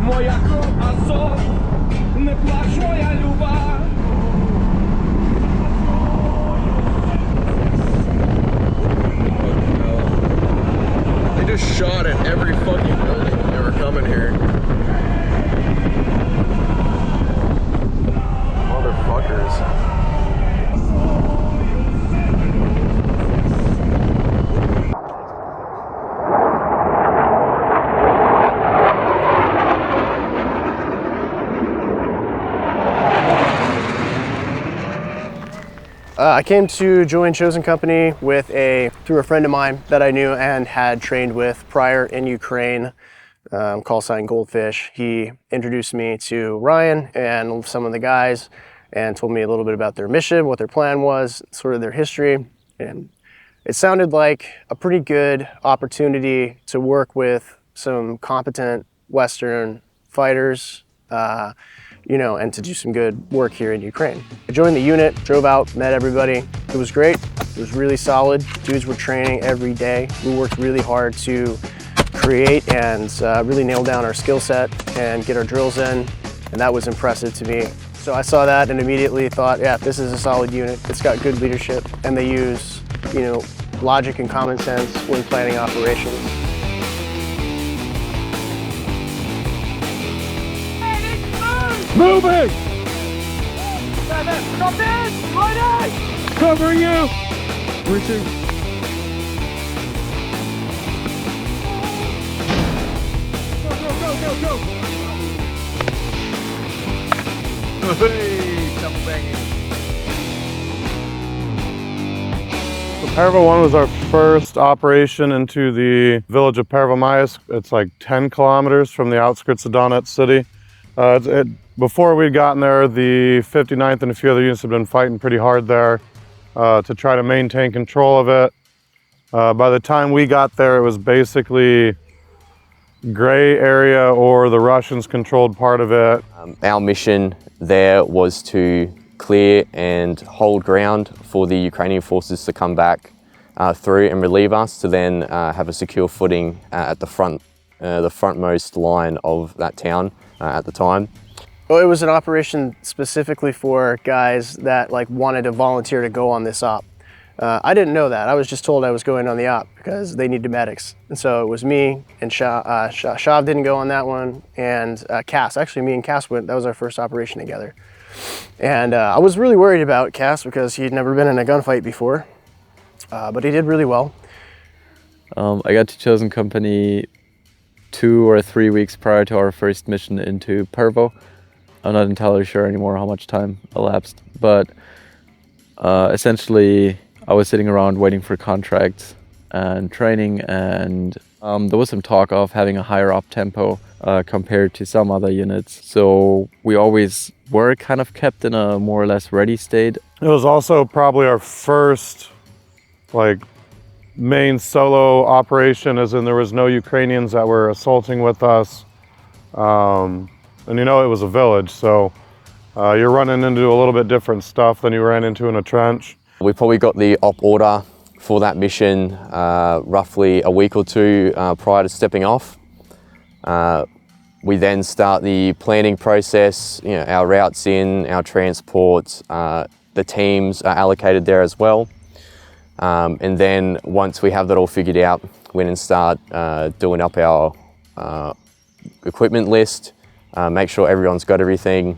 Моя кров Азов, не плач, моя люба. They just shot at every fucking building when they were coming here. Motherfuckers. I came to join Chosen Company through a friend of mine that I knew and had trained with prior in Ukraine, call sign Goldfish. He introduced me to Ryan and some of the guys and told me a little bit about their mission, what their plan was, sort of their history. And it sounded like a pretty good opportunity to work with some competent Western fighters, and to do some good work here in Ukraine. I joined the unit, drove out, met everybody. It was great. It was really solid. Dudes were training every day. We worked really hard to create and really nail down our skill set and get our drills in, and that was impressive to me. So I saw that and immediately thought, yeah, this is a solid unit. It's got good leadership, and they use, logic and common sense when planning operations. Moving! Stop in! Right in! Covering you! Reaching. Go! Hey, double banging. So Pervo-1 was our first operation into the village of Pervomaiske. It's like 10 kilometers from the outskirts of Donetsk city. Before we'd gotten there, the 59th and a few other units had been fighting pretty hard there to try to maintain control of it. By the time we got there, it was basically gray area or the Russians controlled part of it. Our mission there was to clear and hold ground for the Ukrainian forces to come back through and relieve us, to then have a secure footing at the frontmost line of that town at the time. Well, it was an operation specifically for guys that wanted to volunteer to go on this op. I didn't know that. I was just told I was going on the op because they needed medics. And so it was me and Shav didn't go on that one, and Cass. Actually, me and Cass went. That was our first operation together. And I was really worried about Cass because he'd never been in a gunfight before, but he did really well. I got to Chosen Company 2 or 3 weeks prior to our first mission into Pervo. I'm not entirely sure anymore how much time elapsed, but essentially I was sitting around waiting for contracts and training, and there was some talk of having a higher op tempo compared to some other units. So we always were kind of kept in a more or less ready state. It was also probably our first main solo operation, as in there was no Ukrainians that were assaulting with us. And it was a village, so you're running into a little bit different stuff than you ran into in a trench. We probably got the op order for that mission roughly a week or two prior to stepping off. We then start the planning process, our routes in, our transports, the teams are allocated there as well. And then once we have that all figured out, we then start doing up our equipment list, make sure everyone's got everything,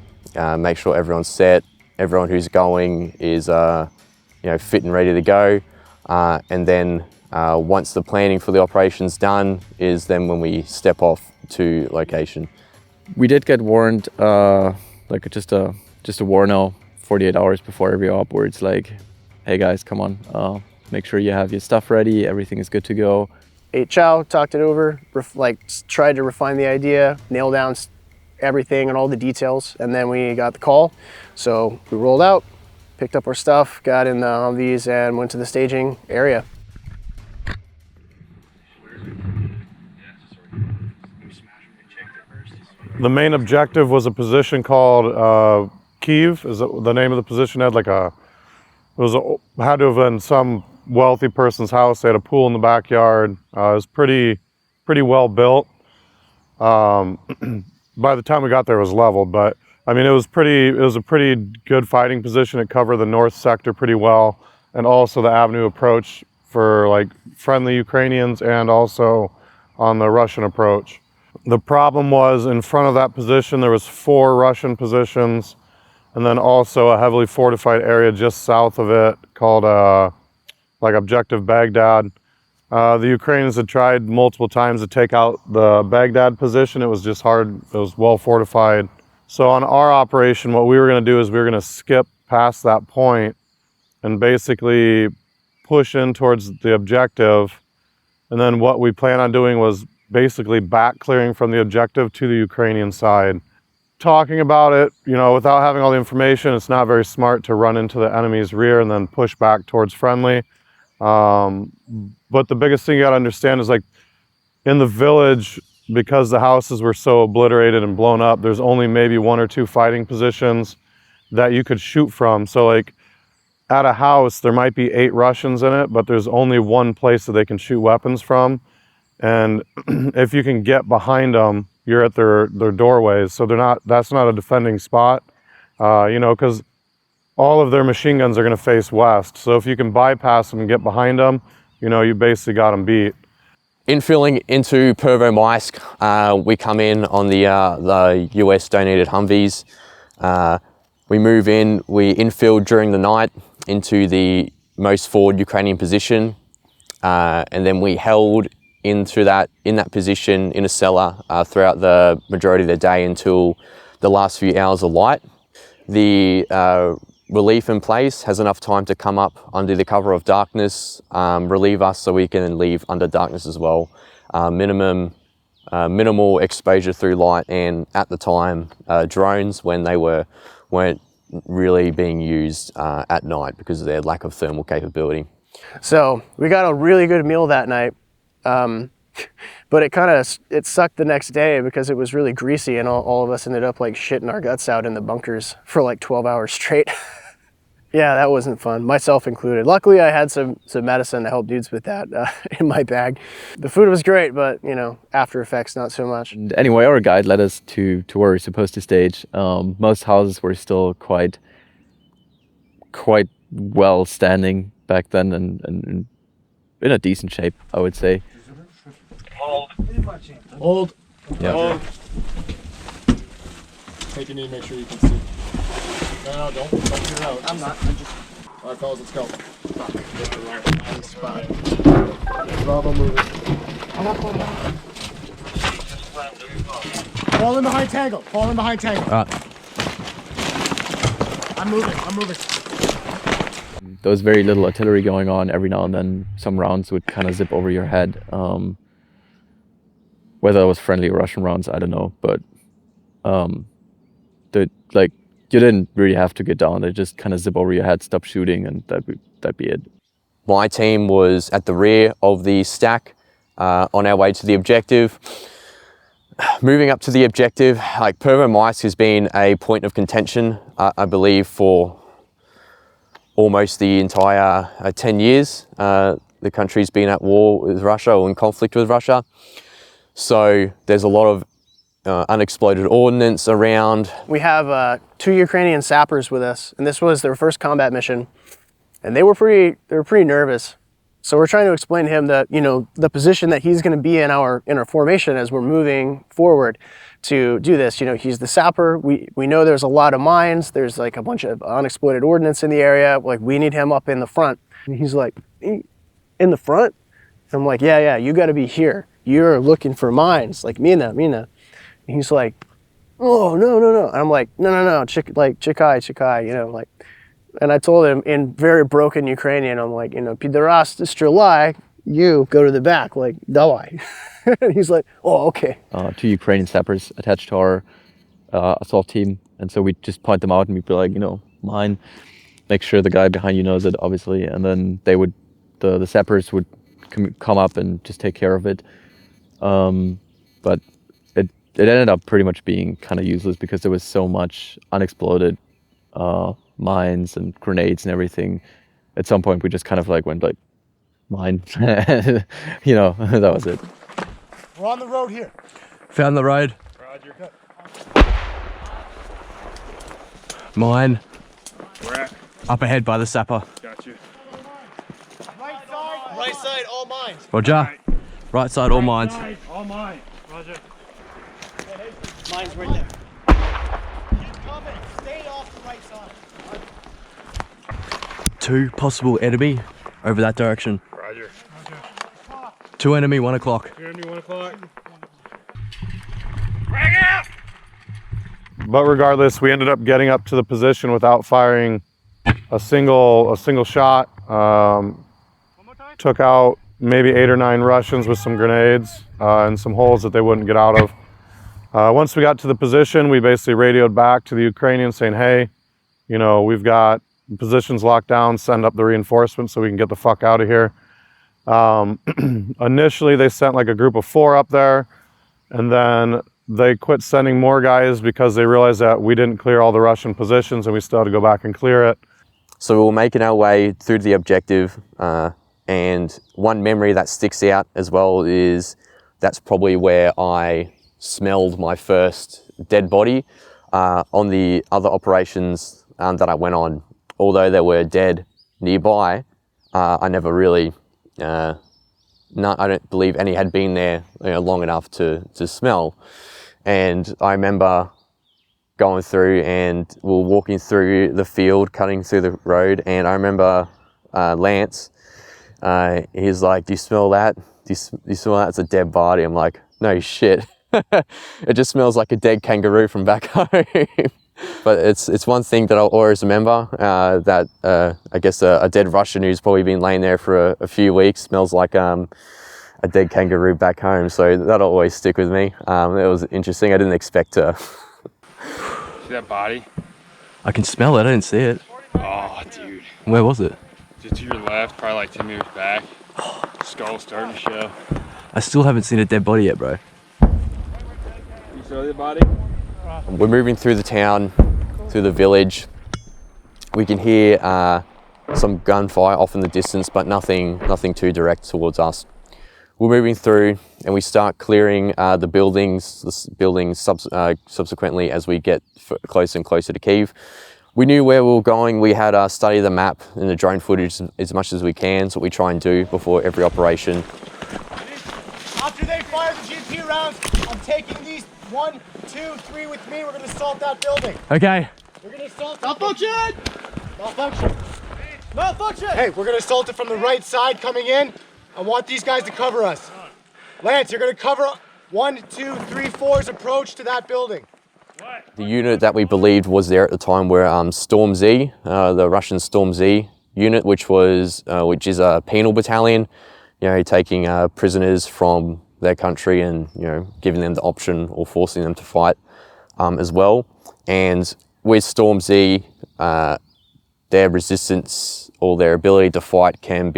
make sure everyone's set, everyone who's going is fit and ready to go. And then once the planning for the operation's done is then when we step off to location. We did get warned, just a warn 48 hours before every op, where it's hey guys, come on, make sure you have your stuff ready, everything is good to go. Ate chow, talked it over, tried to refine the idea, nail down everything and all the details, and then we got the call. So we rolled out, picked up our stuff, got in the Humvees, and went to the staging area. The main objective was a position called Kiev. Is the name of the position? Had had to have been some wealthy person's house. They had a pool in the backyard. It was pretty well built. by the time we got there, it was leveled. But I mean, it was a pretty good fighting position. It covered the north sector pretty well, and also the avenue approach for like friendly Ukrainians and also on the Russian approach. The problem was in front of that position, there was 4 Russian positions, and then also a heavily fortified area just south of it called like Objective Baghdad. The Ukrainians had tried multiple times to take out the Baghdad position. It was just hard. It was well fortified. So on our operation, what we were going to do is we were going to skip past that point and basically push in towards the objective. And then what we plan on doing was basically back clearing from the objective to the Ukrainian side. Talking about it, you know, without having all the information, it's not very smart to run into the enemy's rear and then push back towards friendly. But the biggest thing you got to understand is, like, in the village, because the houses were so obliterated and blown up, there's only maybe 1 or 2 fighting positions that you could shoot from. So like at a house, there might be 8 Russians in it, but there's only 1 place that they can shoot weapons from. And if you can get behind them, you're at their doorways. So that's not a defending spot, you know, because all of their machine guns are going to face west. So if you can bypass them and get behind them, you know, you basically got them beat. Infilling into Pervomaiske, we come in on the US donated Humvees. We move in, we infill during the night into the most forward Ukrainian position, and then we held in that position in a cellar throughout the majority of the day until the last few hours of light. The relief in place has enough time to come up under the cover of darkness, relieve us so we can leave under darkness as well. Minimal exposure through light, and at the time, drones when they weren't really being used at night because of their lack of thermal capability. So we got a really good meal that night, but it sucked the next day because it was really greasy, and all of us ended up like shitting our guts out in the bunkers for like 12 hours straight. Yeah, that wasn't fun, myself included. Luckily, I had some medicine to help dudes with that in my bag. The food was great, but you know, after effects, not so much. And anyway, our guide led us to where we're supposed to stage. Most houses were still quite well standing back then, and in a decent shape, I would say. Hold. Yeah. Hold. Take a knee, make sure you can see. No, don't get it out. I'm not. All right, fellas, let's go. Bravo, moving. Fall in behind tangle. Fall in behind tangle. I'm moving. There was very little artillery going on. Every now and then, some rounds would kind of zip over your head. Whether it was friendly or Russian rounds, I don't know. But you didn't really have to get down. They just kind of zip over your head, stop shooting, and that'd be it. My team was at the rear of the stack on our way to the objective. Moving up to the objective, like Pervomaiske has been a point of contention, I believe, for almost the entire 10 years. The country's been at war with Russia or in conflict with Russia. So there's a lot of unexploded ordnance around. We have 2 Ukrainian sappers with us, and this was their first combat mission, and they were pretty nervous. So we're trying to explain to him that, you know, the position that he's going to be in our formation as we're moving forward to do this. You know, he's the sapper. We know there's a lot of mines. There's like a bunch of unexploded ordnance in the area. Like, we need him up in the front. And he's like, in the front? And I'm like, yeah, you got to be here. You're looking for mines, like Mina. And he's like, oh, no. And I'm like, no, chikai, you know, like. And I told him in very broken Ukrainian, I'm like, you know, pidaras strelai, you go to the back, like, давай. And he's like, oh, okay. 2 Ukrainian sappers attached to our assault team. And so we just point them out and we'd be like, you know, mine. Make sure the guy behind you knows it, obviously. And then the sappers would come up and just take care of it. But it ended up pretty much being kind of useless because there was so much unexploded mines and grenades and everything. At some point we just kind of like went like, mine. You know, that was it. We're on the road here. Found the road. Roger. Good. Mine. Where at? Up ahead by the sapper. Got you. Right side, all mines. Roger. Right side, all mines. All mine. Roger. Mine's right there. Keep coming. Stay off the right side. 2 possible enemy over that direction. Roger. 2 enemy, 1 o'clock. You're gonna do 1 o'clock. But regardless, we ended up getting up to the position without firing a single shot. Took out maybe 8 or 9 Russians with some grenades and some holes that they wouldn't get out of. Once we got to the position, we basically radioed back to the Ukrainians saying, hey, you know, we've got positions locked down, send up the reinforcements so we can get the fuck out of here. Initially, they sent like a group of 4 up there, and then they quit sending more guys because they realized that we didn't clear all the Russian positions and we still had to go back and clear it. So we were making our way through to the objective, and one memory that sticks out as well is that's probably where I smelled my first dead body. On the other operations that I went on, although there were dead nearby, I never really, I don't believe any had been there, you know, long enough to smell. And I remember going through and we were walking through the field, cutting through the road, and I remember Lance, he's like, do you smell that? Do you smell that? It's a dead body. I'm like, no shit. It just smells like a dead kangaroo from back home. But it's one thing that I'll always remember, that I guess a dead Russian who's probably been laying there for a few weeks smells like a dead kangaroo back home. So that'll always stick with me. It was interesting. I didn't expect to. See that body? I can smell it, I didn't see it. Oh, dude. Where was it? Just to your left, probably like 10 meters back. Skull starting to show. I still haven't seen a dead body yet, bro. You saw the body? We're moving through the town, through the village. We can hear some gunfire off in the distance, but nothing too direct towards us. We're moving through and we start clearing the buildings subsequently as we get closer and closer to Kyiv. We knew where we were going. We had studied the map and the drone footage as much as we can. So what we try and do before every operation. After they fire the GP rounds, I'm taking these 1, 2, 3 with me. We're gonna assault that building. Okay. We're gonna assault. Malfunction! Malfunction! Malfunction! Hey, we're gonna assault it from the right side coming in. I want these guys to cover us. Lance, you're gonna cover 1, 2, 3, 4's approach to that building. The unit that we believed was there at the time were Storm Z, the Russian Storm Z unit, which is a penal battalion, you know, taking prisoners from their country and, you know, giving them the option or forcing them to fight as well. And with Storm Z, their resistance or their ability to fight can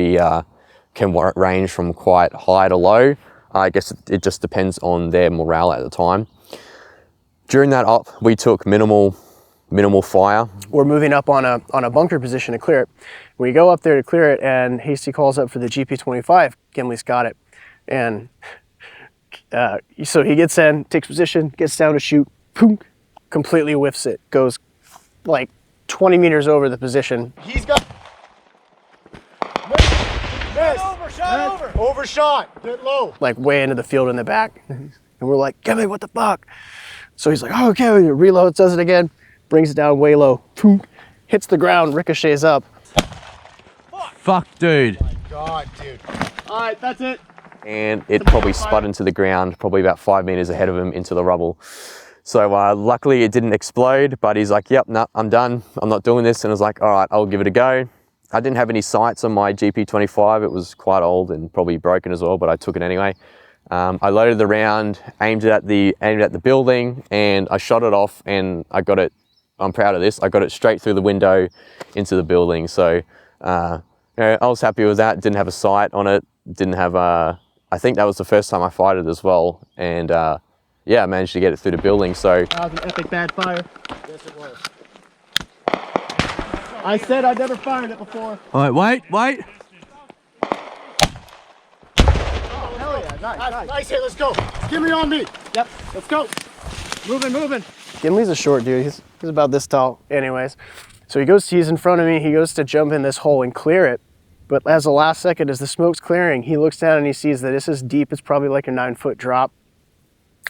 range from quite high to low. I guess it just depends on their morale at the time. During that op, we took minimal fire. We're moving up on a bunker position to clear it. We go up there to clear it, and Hasty calls up for the GP25. Gimli's got it, and so he gets in, takes position, gets down to shoot, boom, completely whiffs it, goes like 20 meters over the position. He's got. Miss. Shot over. Overshot. Get low. Like way into the field in the back, and we're like, Gimli, what the fuck? So he's like, oh, okay, reloads, does it again, brings it down way low, boom, hits the ground, ricochets up. Fuck, dude. Oh my God, dude. All right, that's it. And it probably spud into the ground, probably about 5 meters ahead of him into the rubble. So luckily it didn't explode, but he's like, yep, no, I'm done. I'm not doing this. And I was like, all right, I'll give it a go. I didn't have any sights on my GP25. It was quite old and probably broken as well, but I took it anyway. I loaded the round, aimed it at the building, and I shot it off, and I got it. I'm proud of this. I got it straight through the window into the building. So you know, I was happy with that. Didn't have a sight on it. Didn't have I think that was the first time I fired it as well, and yeah, I managed to get it through the building. So that was an epic bad fire. Yes, it was. I said I'd never fired it before. All right, wait. Hell yeah, nice. Nice hit, let's go. Give me on me. Yep, let's go. Moving. Gimli's a short dude. He's about this tall anyways. So he's in front of me. He goes to jump in this hole and clear it. But as the last second, as the smoke's clearing, he looks down and he sees that this is deep. It's probably like a 9-foot drop.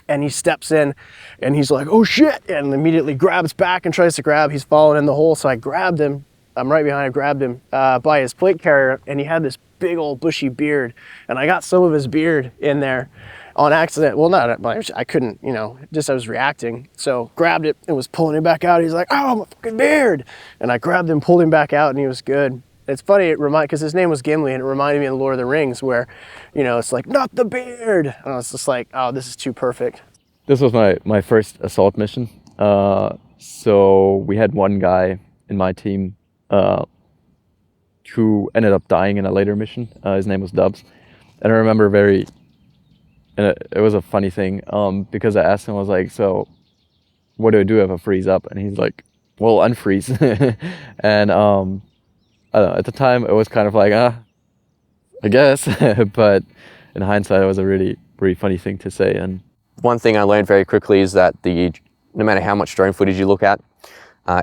And he steps in and he's like, oh shit, and immediately grabs back and tries to grab. He's fallen in the hole, so I grabbed him. I'm right behind, I grabbed him by his plate carrier, and he had this big old bushy beard, and I got some of his beard in there on accident. Well, not, I couldn't, you know, just I was reacting. So grabbed it and was pulling him back out. He's like, oh, my fucking beard. And I grabbed him, pulled him back out, and he was good. It's funny, because his name was Gimli, and it reminded me of the Lord of the Rings, where, you know, it's like, not the beard. And I was just like, oh, this is too perfect. This was my first assault mission. So we had one guy in my team who ended up dying in a later mission. His name was Dubs. And I remember and it was a funny thing, because I asked him, I was like, so what do I do if I freeze up? And he's like, well, unfreeze. And I don't know, at the time it was kind of like, I guess. But in hindsight, it was a really, really funny thing to say. And one thing I learned very quickly is that no matter how much drone footage you look at,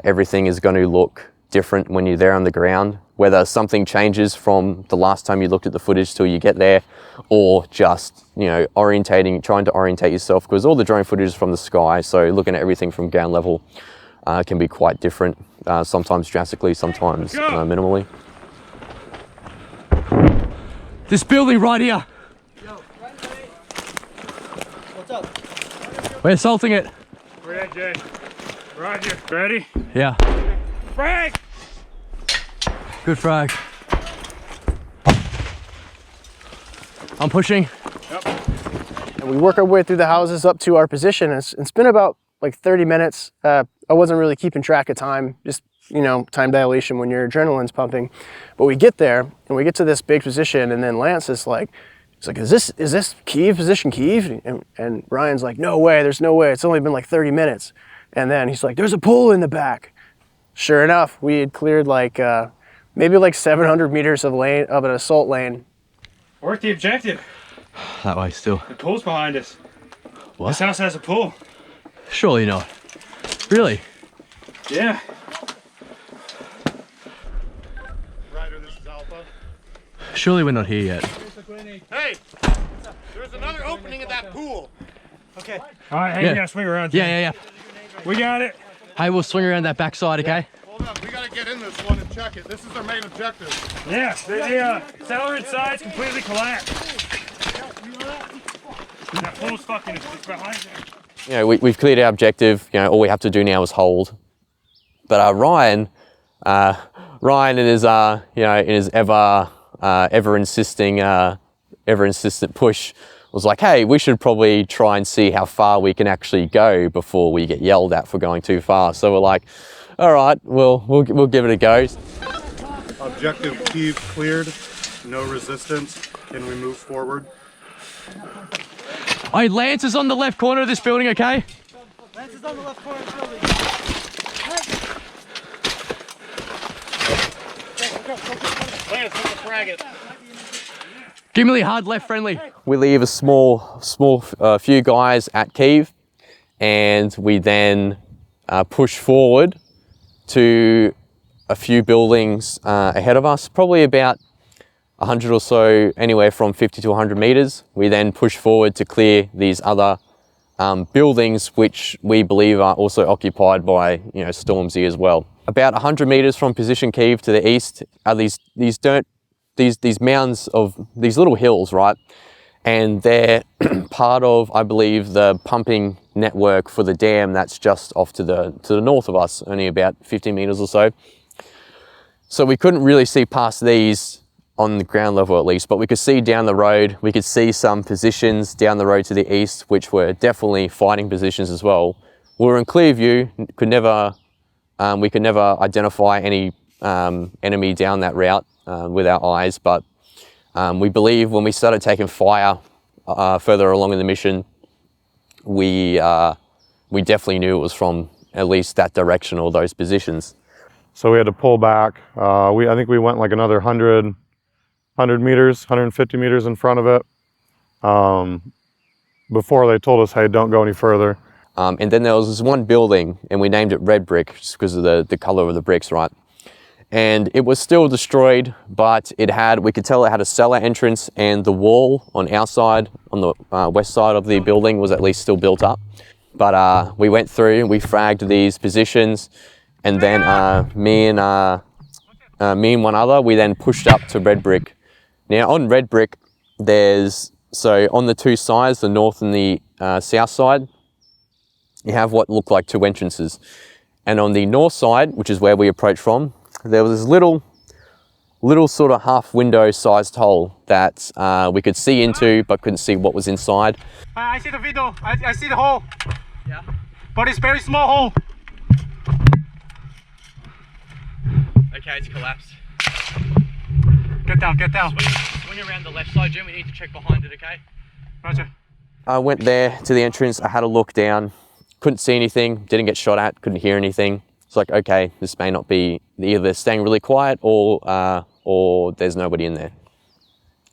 everything is going to look different when you're there on the ground. Whether something changes from the last time you looked at the footage till you get there, or just, you know, trying to orientate yourself, because all the drone footage is from the sky, so looking at everything from ground level can be quite different, sometimes drastically, sometimes minimally. This building right here. What's up? We're assaulting it. Where at, Jay? Roger. Ready? Yeah. Frag! Good frag. I'm pushing. Yep. And we work our way through the houses up to our position. It's been about like 30 minutes. I wasn't really keeping track of time, just, you know, time dilation when your adrenaline's pumping. But we get there and we get to this big position, and then Lance is like, he's like, is this Kyiv, position Kyiv? And Ryan's like, no way, there's no way. It's only been like 30 minutes. And then he's like, there's a pool in the back. Sure enough, we had cleared like maybe like 700 meters of an assault lane. Work the objective. That way still. The pool's behind us. What? This house has a pool. Surely not. Really? Yeah. Ryder, this is Alpha. Surely we're not here yet. Hey, there's another opening in that pool. Okay. All right, hey, we gotta swing around. Yeah. We got it. Hey, we'll swing around that backside, okay? Hold on, we gotta get in this one and check it. This is our main objective. Yeah, the cellar inside's completely collapsed. That pool's fucking it's behind there. You know, we've cleared our objective. You know, all we have to do now is hold. But Ryan in his in his ever insistent push was like, hey, we should probably try and see how far we can actually go before we get yelled at for going too far. So we're like, all right, we'll give it a go. Objective Kyiv cleared. No resistance. Can we move forward? Hey, Lance is on the left corner of this building, okay? Lance is on the left corner of the building. Lance, put the frag it. Gimli, hard left friendly. We leave a small few guys at Kyiv, and we then push forward to a few buildings ahead of us, probably about 100 or so, anywhere from 50 to 100 meters. We then push forward to clear these other buildings, which we believe are also occupied by, you know, Stormzy as well. About 100 meters from position Kyiv to the east are these mounds of these little hills, right? And they're part of, I believe, the pumping network for the dam that's just off to the north of us, only about 50 meters or so. So we couldn't really see past these on the ground level at least, but we could see down the road. We could see some positions down the road to the east, which were definitely fighting positions as well. We were in clear view, we could never identify any enemy down that route with our eyes, but we believe when we started taking fire further along in the mission, we definitely knew it was from at least that direction or those positions. So we had to pull back. I think we went like another 100 meters, 150 meters in front of it before they told us, hey, don't go any further. And then there was this one building, and we named it Red Brick just because of the color of the bricks, right? And it was still destroyed, but we could tell it had a cellar entrance, and the wall on our side, on the west side of the building, was at least still built up. But we went through, we fragged these positions, and then me and one other, we then pushed up to Red Brick. Now on Red Brick, so on the two sides, the north and the south side, you have what look like two entrances. And on the north side, which is where we approached from, there was this little sort of half window sized hole that we could see into, but couldn't see what was inside. I see the window, I see the hole. Yeah. But it's very small hole. Okay, it's collapsed. Get down, get down. Swing around the left side, Jim. We need to check behind it, okay? Roger. I went there to the entrance, I had a look down, couldn't see anything, didn't get shot at, couldn't hear anything. It's like, okay, this may not be, either they're staying really quiet or there's nobody in there.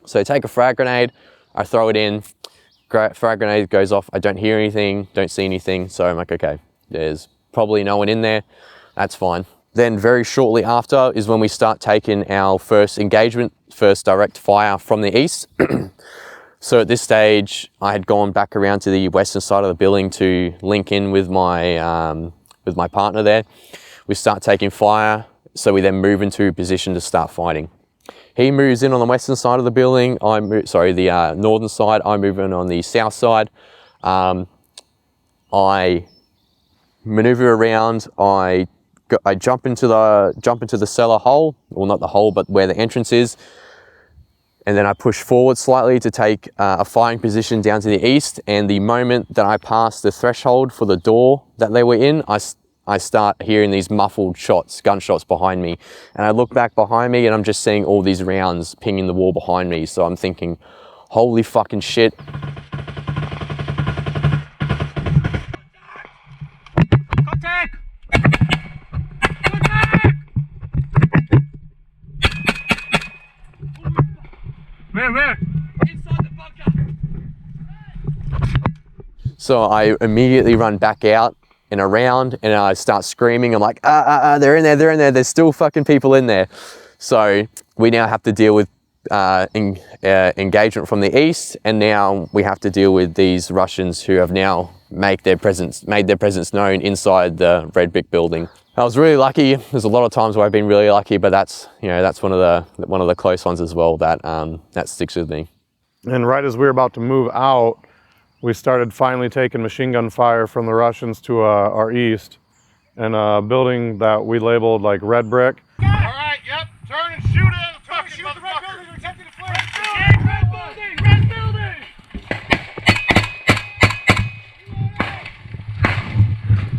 So I take a frag grenade, I throw it in, frag grenade goes off, I don't hear anything, don't see anything, so I'm like, okay, there's probably no one in there, that's fine. Then very shortly after is when we start taking our first engagement, first direct fire from the east. So at this stage, I had gone back around to the western side of the building to link in with my partner there. We start taking fire, so we then move into position to start fighting. He moves in on the western side of the building, the northern side, I move in on the south side. I maneuver around, I jump into the cellar hole, well not the hole, but where the entrance is, and then I push forward slightly to take a firing position down to the east. And the moment that I pass the threshold for the door that they were in, I start hearing these muffled shots, gunshots behind me. And I look back behind me and I'm just seeing all these rounds pinging the wall behind me. So I'm thinking, holy fucking shit. Contact! Where? Inside the bunker. So I immediately run back out and around and I start screaming. I'm like, they're in there. There's still fucking people in there. So we now have to deal with engagement from the east, and now we have to deal with these Russians who have now made their presence known inside the Red Brick building. I was really lucky. There's a lot of times where I've been really lucky, but that's one of the close ones as well that sticks with me. And right as we were about to move out, we started finally taking machine gun fire from the Russians to our east, and a building that we labeled like Red Brick. All right, yep. Turn and shoot it. Turn and shoot the red building. We're attempting to flare. Red building.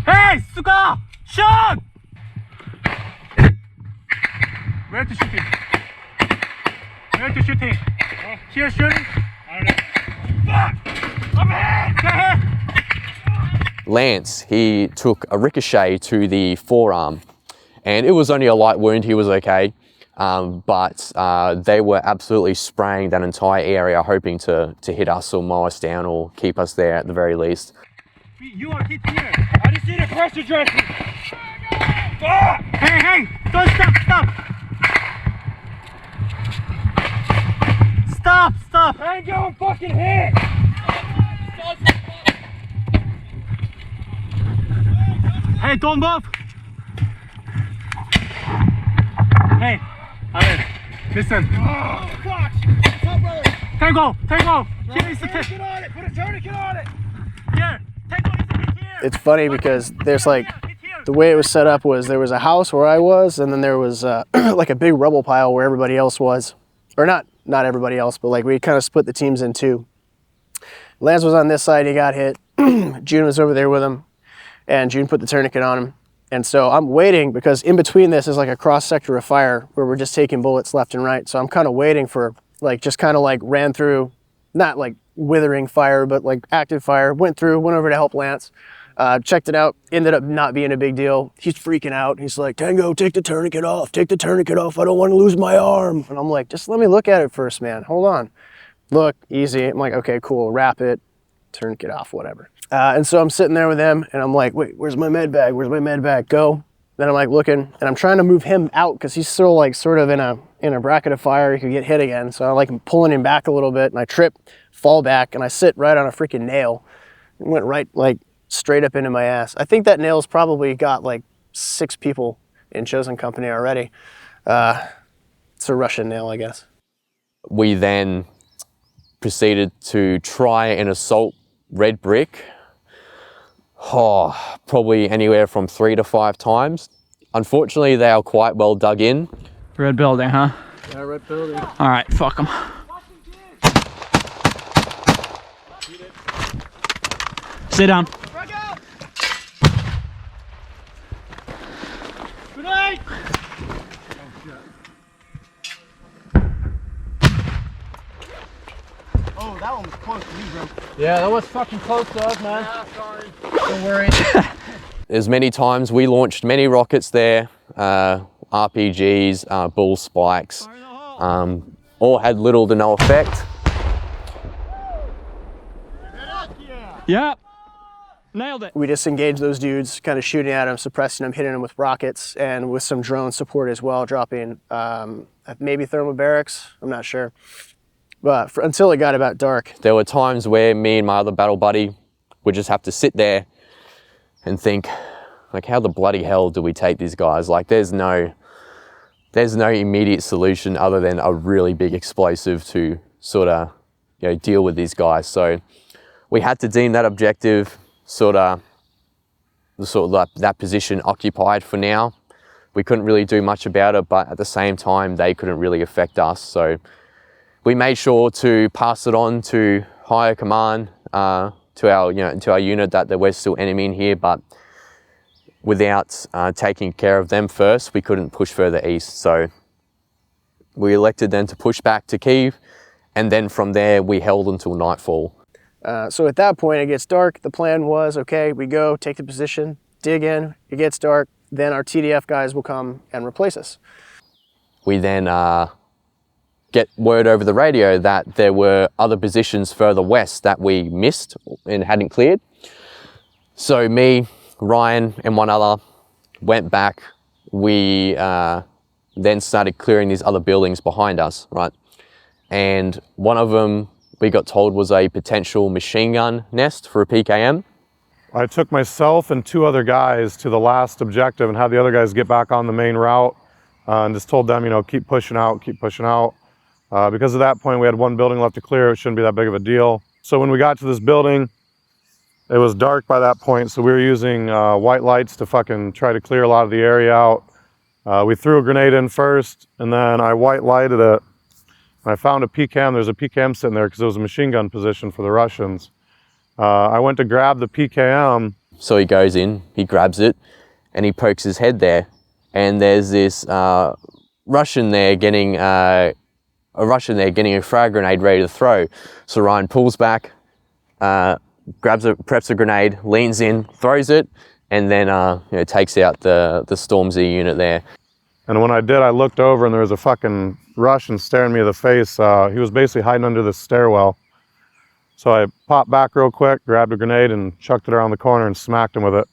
Hey, suka! Shoot! Where to shooting? Here shooting? Fuck! I'm here! Lance, he took a ricochet to the forearm, and it was only a light wound. He was okay, but they were absolutely spraying that entire area, hoping to hit us or mow us down or keep us there at the very least. You are hit here. I just need a pressure dressing. Hey, don't stop. I ain't going fucking hit. Hey, don't move. Hey, Alan, listen. Oh, gosh. What's up, brother? Tango. Here is the Get on it. Put a tourniquet on it. Here. Tango needs to be here. It's funny because there's like, the way it was set up was there was a house where I was, and then there was like a big rubble pile where everybody else was. Or not everybody else, but like we kind of split the teams in two. Lance was on this side, he got hit. June was over there with him, and June put the tourniquet on him. And so I'm waiting, because in between this is like a cross sector of fire where we're just taking bullets left and right. So I'm kind of waiting for, like, just kind of like ran through, not like withering fire, but like active fire, went over to help Lance. Checked it out, ended up not being a big deal. He's freaking out. He's like, Tango, take the tourniquet off. I don't want to lose my arm. And I'm like, just let me look at it first, man. Hold on. Look, easy. I'm like, okay, cool, wrap it, tourniquet off, whatever. And so I'm sitting there with him and I'm like, wait, where's my med bag? Where's my med bag? Go. Then I'm like looking and I'm trying to move him out because he's still like sort of in a bracket of fire. He could get hit again. So I'm like pulling him back a little bit and I trip, fall back, and I sit right on a freaking nail. It went right like straight up into my ass. I think that nail's probably got like 6 people in chosen company already. It's a Russian nail, I guess. We then proceeded to try and assault Red Brick. Probably anywhere from 3 to 5 times. Unfortunately, they are quite well dug in. Red building, huh? Yeah, red building. All right, fuck them. Sit down. Grenade! Oh, that one was close to me, bro. Yeah, that was fucking close to us, man. Yeah, sorry. Don't worry. There's many times we launched many rockets there, RPGs, bull spikes, all had little to no effect. Yeah. Nailed it. We disengaged those dudes, kind of shooting at them, suppressing them, hitting them with rockets, and with some drone support as well, dropping maybe thermobarics, I'm not sure. But until it got about dark. There were times where me and my other battle buddy would just have to sit there and think, like, how the bloody hell do we take these guys? Like, there's no immediate solution other than a really big explosive to sort of, you know, deal with these guys. So we had to deem that objective that position occupied for now. We couldn't really do much about it, but at the same time, they couldn't really affect us. So we made sure to pass it on to higher command, to our unit, that there was still enemy in here, but without taking care of them first, we couldn't push further east. So we elected then to push back to Kyiv, and then from there we held until nightfall. So at that point, it gets dark. The plan was, okay, we go, take the position, dig in, it gets dark, then our TDF guys will come and replace us. We then get word over the radio that there were other positions further west that we missed and hadn't cleared. So me, Ryan, and one other went back. We then started clearing these other buildings behind us, right? And one of them, we got told, was a potential machine gun nest for a PKM. I took myself and 2 other guys to the last objective and had the other guys get back on the main route, and just told them, you know, keep pushing out, keep pushing out. Because at that point we had 1 building left to clear, it shouldn't be that big of a deal. So when we got to this building, it was dark by that point, so we were using white lights to fucking try to clear a lot of the area out. We threw a grenade in first, and then I white lighted it. I found a PKM. There's a PKM sitting there because it was a machine gun position for the Russians. I went to grab the PKM. So he goes in, he grabs it, and he pokes his head there. And there's this Russian there getting a frag grenade ready to throw. So Ryan pulls back, preps a grenade, leans in, throws it, and then takes out the Stormzy unit there. And when I did, I looked over and there was a fucking Russian staring me in the face. He was basically hiding under the stairwell. So I popped back real quick, grabbed a grenade and chucked it around the corner and smacked him with it.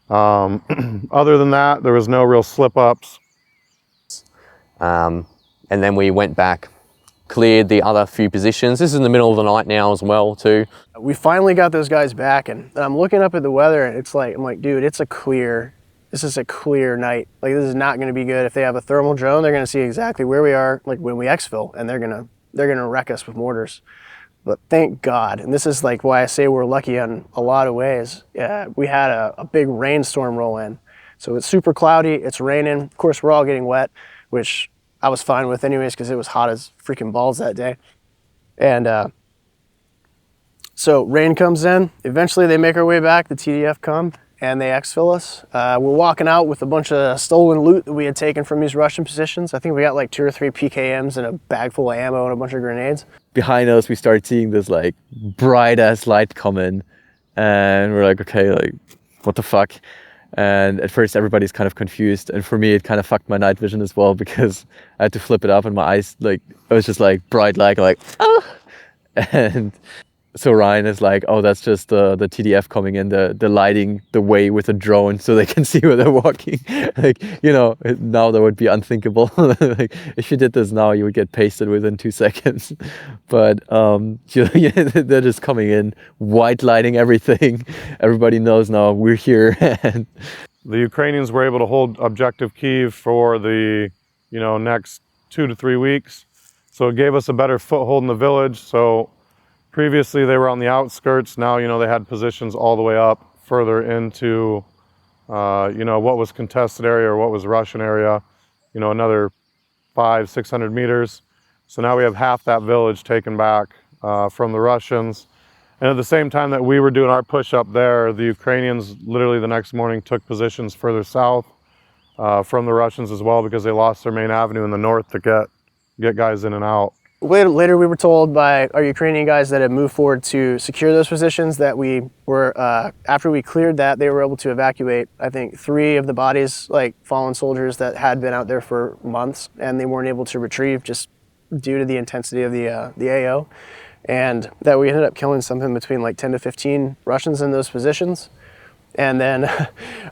Other than that, there was no real slip-ups. And then we went back, cleared the other few positions. This is in the middle of the night now as well too. We finally got those guys back, and I'm looking up at the weather, and I'm like, dude, this is a clear night. Like, this is not gonna be good. If they have a thermal drone, they're gonna see exactly where we are, like when we exfil, and they're gonna wreck us with mortars. But thank God, and this is like why I say we're lucky in a lot of ways. We had a big rainstorm roll in. So it's super cloudy, it's raining. Of course, we're all getting wet, which I was fine with anyways because it was hot as freaking balls that day. And so rain comes in. Eventually they make our way back, the TDF come, and they exfil us. We're walking out with a bunch of stolen loot that we had taken from these Russian positions. I think we got like 2 or 3 PKMs and a bag full of ammo and a bunch of grenades. Behind us, we start seeing this like bright ass light come in, and we're like, okay, like what the fuck? And at first everybody's kind of confused, and for me it kind of fucked my night vision as well because I had to flip it up and my eyes, like, it was just like bright light, like, ah! And So Ryan is like, oh, that's just the TDF coming in, the lighting the way with a drone so they can see where they're walking. Like, you know, now that would be unthinkable. Like, if you did this now, you would get pasted within 2 seconds. But you know, they're just coming in, white lighting everything. Everybody knows now we're here. And the Ukrainians were able to hold objective Kyiv for the, you know, next 2 to 3 weeks. So it gave us a better foothold in the village. So previously they were on the outskirts. Now, you know, they had positions all the way up further into, you know, what was contested area or what was Russian area, you know, another 500-600 meters. So now we have half that village taken back from the Russians. And at the same time that we were doing our push up there, the Ukrainians literally the next morning took positions further south from the Russians as well, because they lost their main avenue in the north to get guys in and out. Later we were told by our Ukrainian guys that had moved forward to secure those positions, that we were, after we cleared that, they were able to evacuate, I think, 3 of the bodies, like fallen soldiers that had been out there for months, and they weren't able to retrieve just due to the intensity of the AO. And that we ended up killing something between like 10 to 15 Russians in those positions. And then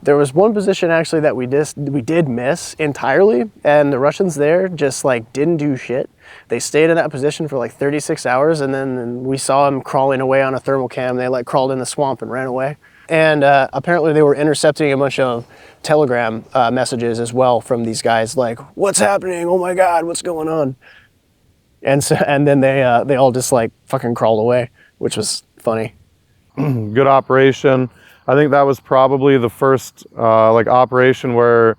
there was one position actually that we did miss entirely, and the Russians there just like didn't do shit. They stayed in that position for like 36 hours, and then we saw them crawling away on a thermal cam. They like crawled in the swamp and ran away. And apparently they were intercepting a bunch of telegram messages as well from these guys, like, what's happening? Oh my God, what's going on? And then they all just like fucking crawled away, which was funny. Good operation. I think that was probably the first like operation where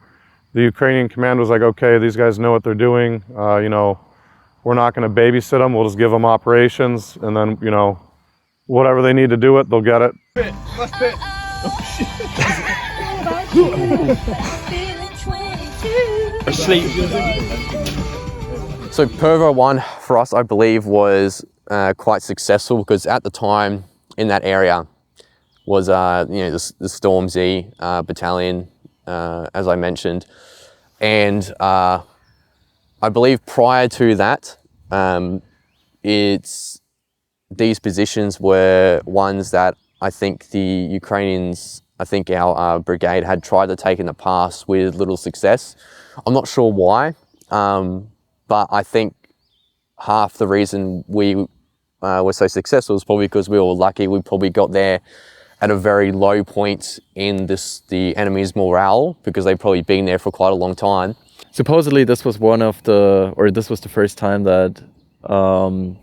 the Ukrainian command was like, okay, these guys know what they're doing. You know, we're not going to babysit them. We'll just give them operations, and then, you know, whatever they need to do it, they'll get it. Left bit. Asleep. So Pervo-1 for us, I believe, was quite successful, because at the time in that area was you know, the Storm Z battalion, as I mentioned, and I believe prior to that, these positions were ones that I think the Ukrainians, I think our brigade had tried to take in the past with little success. I'm not sure why, but I think half the reason we were so successful is probably because we were lucky. We probably got there at a very low point in the enemy's morale, because they've probably been there for quite a long time. supposedly this was this was the first time that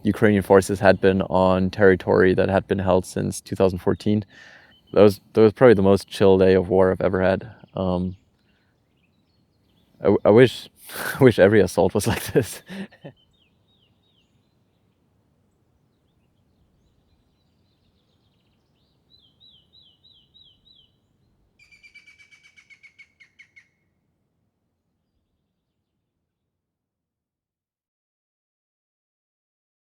Ukrainian forces had been on territory that had been held since 2014. That was probably the most chill day of war I've ever had. I wish every assault was like this.